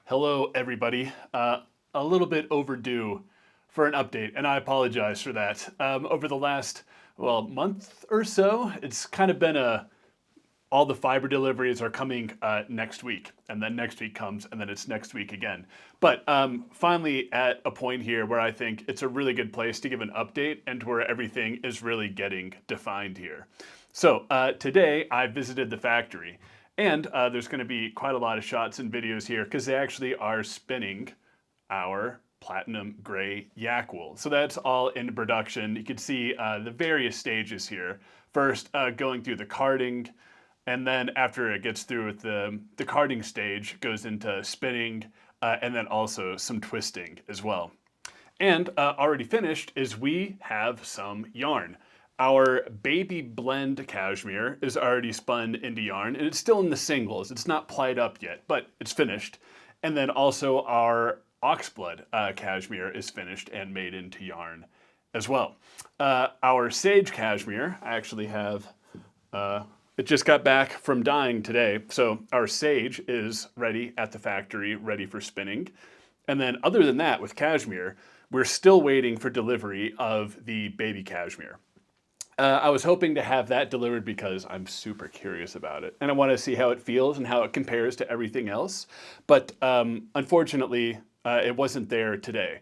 Hello, everybody. A little bit overdue for an update, and I apologize for that. Over the last, month or so, it's kind of been all the fiber deliveries are coming next week, and then next week comes, and then it's next week again. But finally at a point here where I think it's a really good place to give an update and where everything is really getting defined here. So today I visited the factory, and there's going to be quite a lot of shots and videos here because they actually are spinning our platinum gray yak wool. So that's all in production. You can see the various stages here. First, going through the carding, and then after it gets through with the carding stage, goes into spinning, and then also some twisting as well. And already finished is we have some yarn. Our baby blend cashmere is already spun into yarn, and it's still in the singles. It's not plied up yet, but it's finished. And then also our oxblood cashmere is finished and made into yarn as well. Our sage cashmere, I actually have, it just got back from dyeing today. So our sage is ready at the factory, ready for spinning. And then other than that, with cashmere, we're still waiting for delivery of the baby cashmere. I was hoping to have that delivered because I'm super curious about it. And I want to see how it feels and how it compares to everything else. But unfortunately, it wasn't there today.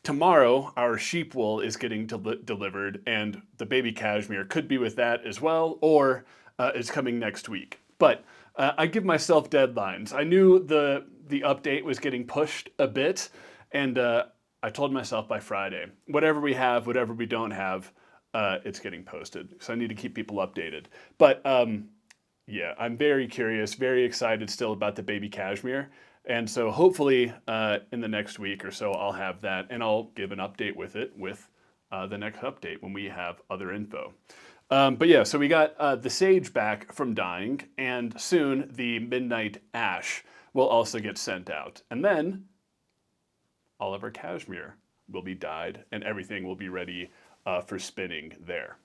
Tomorrow, our sheep wool is getting delivered, and the baby cashmere could be with that as well, or it's coming next week. But I give myself deadlines. I knew the update was getting pushed a bit, and I told myself by Friday, whatever we have, whatever we don't have, it's getting posted. So I need to keep people updated. But yeah, I'm very curious, very excited still about the baby cashmere. And so hopefully in the next week or so, I'll have that, and I'll give an update with it with the next update when we have other info. But yeah, so we got the sage back from dyeing, and soon the midnight ash will also get sent out. And then all of our cashmere will be dyed, and everything will be ready for spinning there.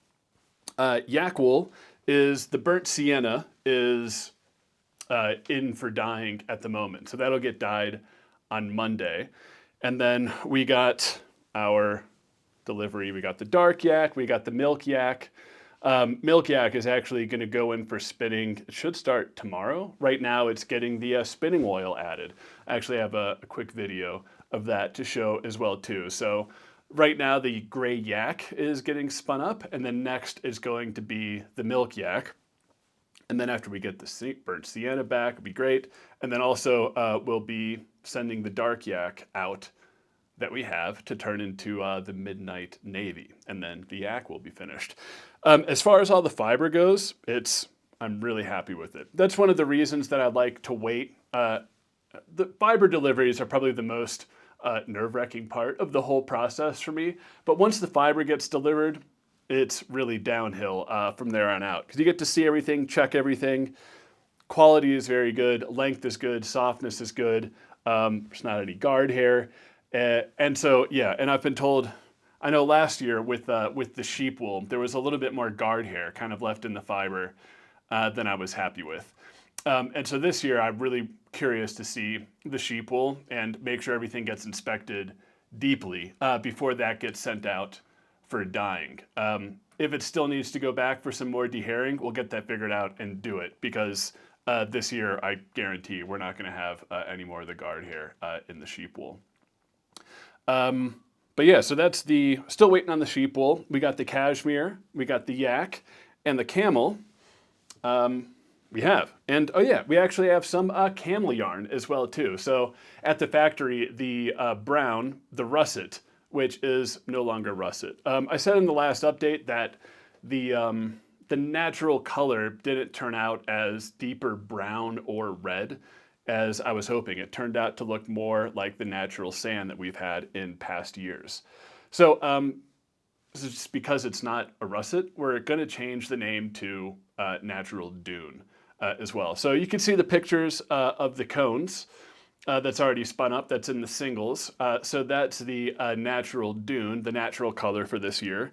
Yak wool is the burnt sienna is in for dyeing at the moment. So that'll get dyed on Monday. And then we got our delivery. We got the dark yak, we got the milk yak. Milk yak is actually going to go in for spinning. It should start tomorrow. Right now it's getting the spinning oil added. I actually have a quick video of that to show as well too. So right now the gray yak is getting spun up, and then next is going to be the milk yak. And then after we get the burnt sienna back, it'll be great. And then also we'll be sending the dark yak out that we have to turn into the midnight navy. And then the yak will be finished. As far as all the fiber goes, I'm really happy with it. That's one of the reasons that I like to wait. The fiber deliveries are probably the most nerve-wracking part of the whole process for me. But once the fiber gets delivered, it's really downhill from there on out, because you get to see everything, check everything. Quality is very good, length is good, softness is good. There's not any guard hair, and so yeah. And I've been told, I know last year with the sheep wool, there was a little bit more guard hair kind of left in the fiber than I was happy with. And so this year, I'm really curious to see the sheep wool and make sure everything gets inspected deeply before that gets sent out for dyeing. If it still needs to go back for some more dehairing, we'll get that figured out and do it, because this year I guarantee we're not going to have any more of the guard hair in the sheep wool. But yeah, so that's still waiting on the sheep wool. We got the cashmere, we got the yak, and the camel. We have. And oh yeah, we actually have some camel yarn as well too. So at the factory, the brown, the russet, which is no longer russet. I said in the last update that the natural color didn't turn out as deeper brown or red as I was hoping. It turned out to look more like the natural sand that we've had in past years. So this is just because it's not a russet, we're going to change the name to natural dune as well. So you can see the pictures of the cones. That's already spun up, that's in the singles. So that's the natural dune, the natural color for this year.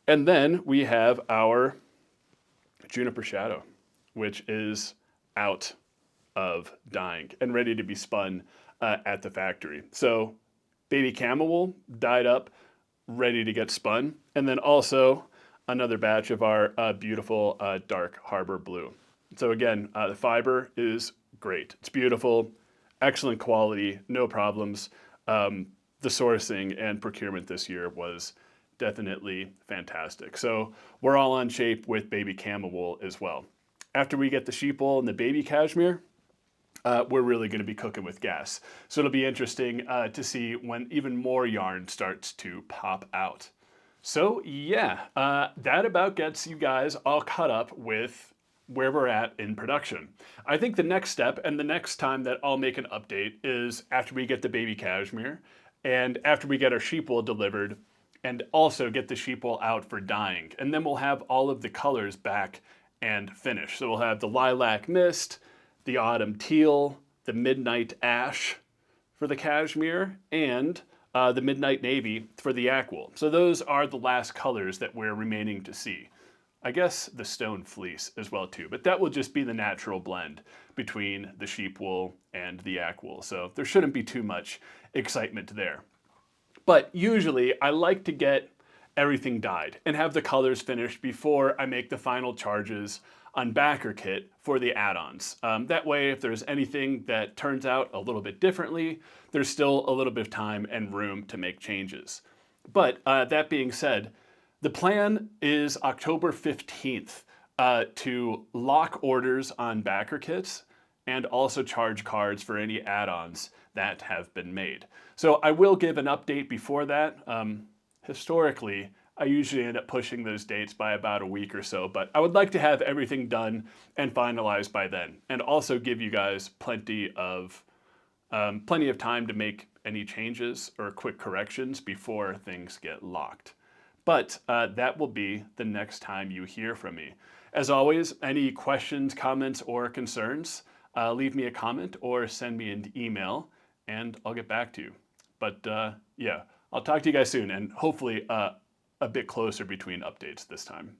And then we have our juniper shadow, which is out of dyeing and ready to be spun at the factory. So baby camel wool dyed up, ready to get spun. And then also another batch of our beautiful dark harbor blue. So again, the fiber is great. It's beautiful, excellent quality, no problems. The sourcing and procurement this year was definitely fantastic. So we're all on shape with baby camel wool as well. After we get the sheep wool and the baby cashmere, we're really going to be cooking with gas. So it'll be interesting to see when even more yarn starts to pop out. So yeah, that about gets you guys all caught up with where we're at in production. I think the next step and the next time that I'll make an update is after we get the baby cashmere and after we get our sheep wool delivered and also get the sheep wool out for dyeing. And then we'll have all of the colors back and finished. So we'll have the lilac mist, the autumn teal, the midnight ash for the cashmere, and the midnight navy for the yak wool. So those are the last colors that we're remaining to see. I guess the stone fleece as well too, but that will just be the natural blend between the sheep wool and the yak wool. So there shouldn't be too much excitement there. But usually I like to get everything dyed and have the colors finished before I make the final charges on backer kit for the add-ons. That way, if there's anything that turns out a little bit differently, there's still a little bit of time and room to make changes. But that being said, the plan is October 15th to lock orders on backer kits and also charge cards for any add-ons that have been made. So I will give an update before that. Historically, I usually end up pushing those dates by about a week or so, but I would like to have everything done and finalized by then, and also give you guys plenty of time to make any changes or quick corrections before things get locked. But that will be the next time you hear from me. As always, any questions, comments, or concerns, leave me a comment or send me an email, and I'll get back to you. But yeah, I'll talk to you guys soon, and hopefully a bit closer between updates this time.